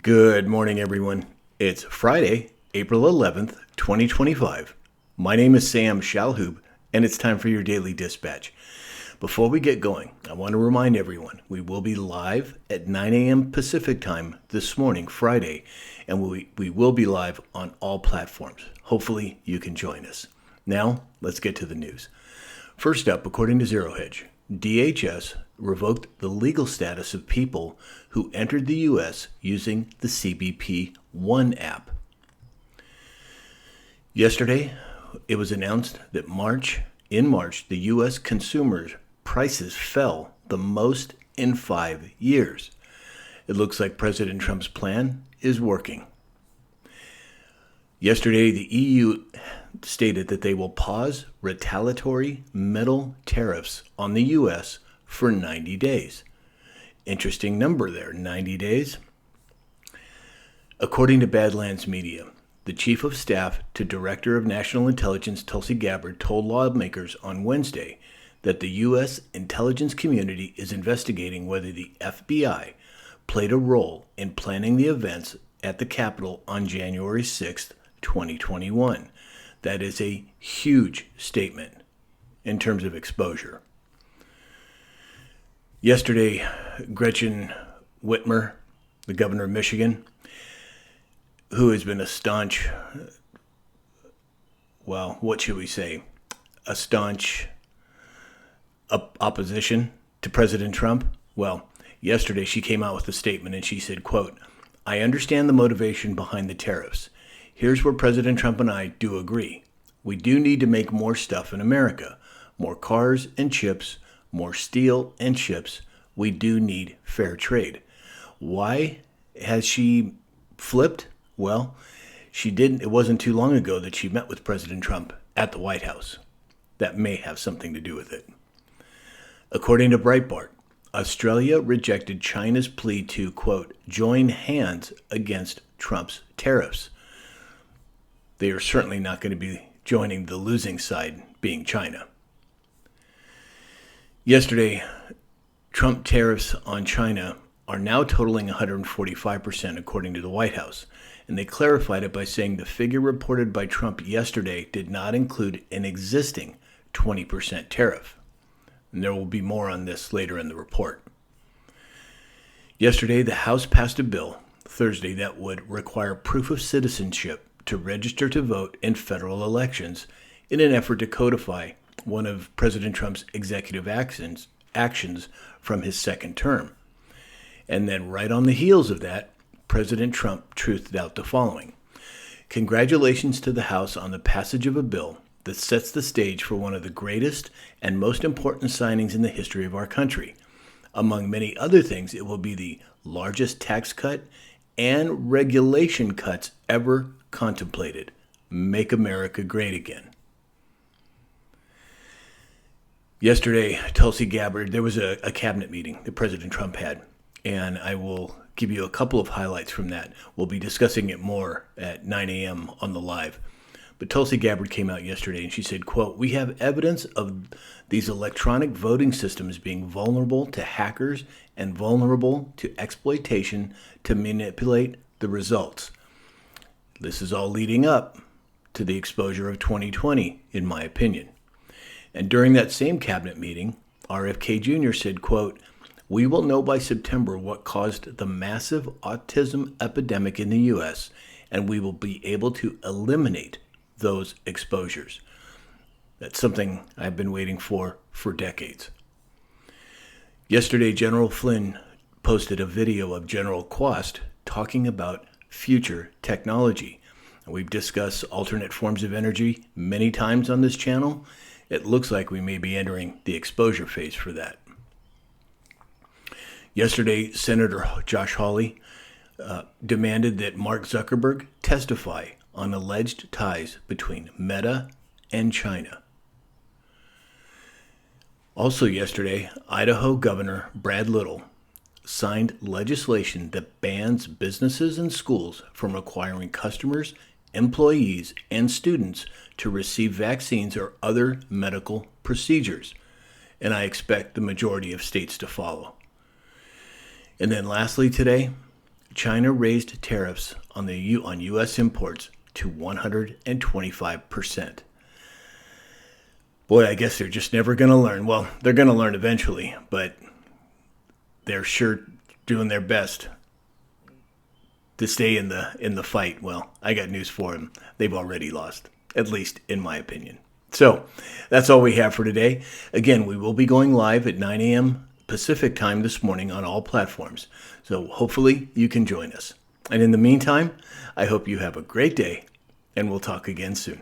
Good morning, everyone. It's Friday, April 11th, 2025. My name is Sam Shalhoub, and it's time for your daily dispatch. Before we get going, I want to remind everyone we will be live at 9 a.m. Pacific time this morning, Friday, and we will be live on all platforms. Hopefully, you can join us. Now, let's get to the news. First up, according to Zero Hedge, DHS revoked the legal status of people who entered the U.S. using the CBP One app. Yesterday, it was announced that in March, the U.S. consumers' prices fell the most in 5 years. It looks like President Trump's plan is working. Yesterday, the EU stated that they will pause retaliatory metal tariffs on the U.S. for 90 days. Interesting number there, 90 days. According to Badlands Media, the Chief of Staff to Director of National Intelligence Tulsi Gabbard told lawmakers on Wednesday that the U.S. intelligence community is investigating whether the FBI played a role in planning the events at the Capitol on January 6, 2021. That is a huge statement in terms of exposure. Yesterday, Gretchen Whitmer, the governor of Michigan, who has been a staunch, opposition to President Trump. Well, yesterday she came out with a statement and she said, quote, "I understand the motivation behind the tariffs. Here's where President Trump and I do agree. We do need to make more stuff in America. More cars and chips, more steel and chips. We do need fair trade." Why has she flipped? Well, she didn't. It wasn't too long ago that she met with President Trump at the White House. That may have something to do with it. According to Breitbart, Australia rejected China's plea to, quote, "join hands against Trump's tariffs." They are certainly not going to be joining the losing side, being China. Yesterday, Trump tariffs on China are now totaling 145%, according to the White House. And they clarified it by saying the figure reported by Trump yesterday did not include an existing 20% tariff. And there will be more on this later in the report. Yesterday, the House passed a bill Thursday that would require proof of citizenship to register to vote in federal elections in an effort to codify one of President Trump's executive actions from his second term. And then right on the heels of that, President Trump truthed out the following: "Congratulations to the House on the passage of a bill that sets the stage for one of the greatest and most important signings in the history of our country. Among many other things, it will be the largest tax cut and regulation cuts ever contemplated. Make America great again." Yesterday, Tulsi Gabbard, there was a cabinet meeting that President Trump had, and I will give you a couple of highlights from that. We'll be discussing it more at 9 a.m. on the live. But Tulsi Gabbard came out yesterday and she said, quote, "We have evidence of these electronic voting systems being vulnerable to hackers and vulnerable to exploitation to manipulate the results." This is all leading up to the exposure of 2020, in my opinion. And during that same cabinet meeting, RFK Jr. said, quote, "We will know by September what caused the massive autism epidemic in the U.S., and we will be able to eliminate those exposures." That's something I've been waiting for decades. Yesterday, General Flynn posted a video of General Quast talking about future technology. We've discussed alternate forms of energy many times on this channel. It looks like we may be entering the exposure phase for that. Yesterday, Senator Josh Hawley demanded that Mark Zuckerberg testify on alleged ties between Meta and China. Also yesterday, Idaho Governor Brad Little signed legislation that bans businesses and schools from requiring customers, employees, and students to receive vaccines or other medical procedures. And I expect the majority of states to follow. And then lastly today, China raised tariffs on U.S. imports to 125%. Boy, I guess they're just never going to learn. Well, they're going to learn eventually, but they're sure doing their best to stay in the fight. Well, I got news for them. They've already lost, at least in my opinion. So that's all we have for today. Again, we will be going live at 9 a.m. Pacific time this morning on all platforms. So hopefully you can join us. And in the meantime, I hope you have a great day, and we'll talk again soon.